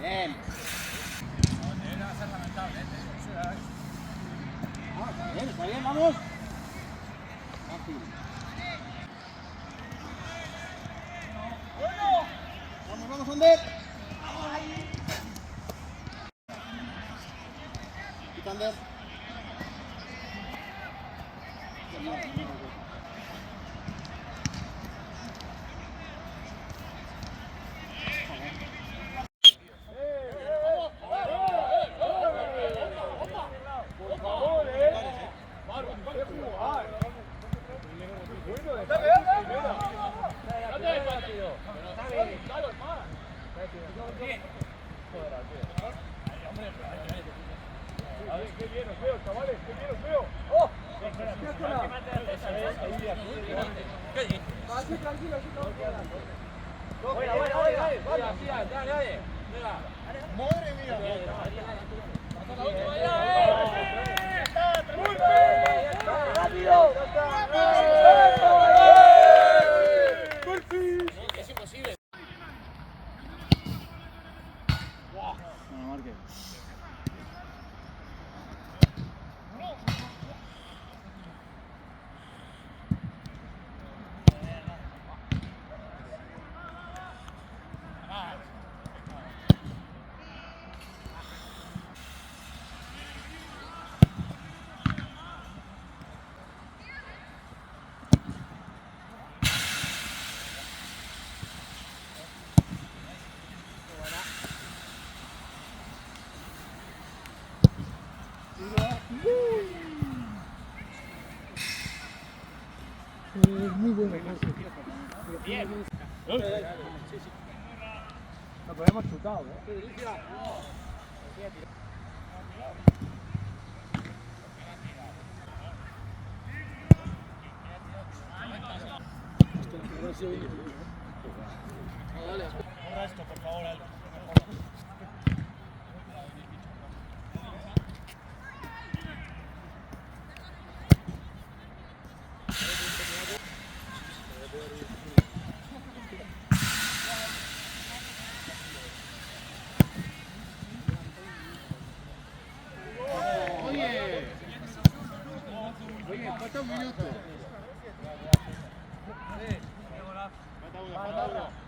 Bien. Bien, está bien, vamos. Fácil. Vamos, vamos, Ander. Quita, Ander. ¡Qué bien os veo, chavales! ¡Qué bien os veo! ¡Oh! Tranquilo, ¡madre mía! ¡Rápido! Es imposible. No, Marque. Muy bueno. Bien. Nos podemos chutado, ¿eh? Borra esto, por favor, Aldo. Oye, falta un minuto. Falta uno.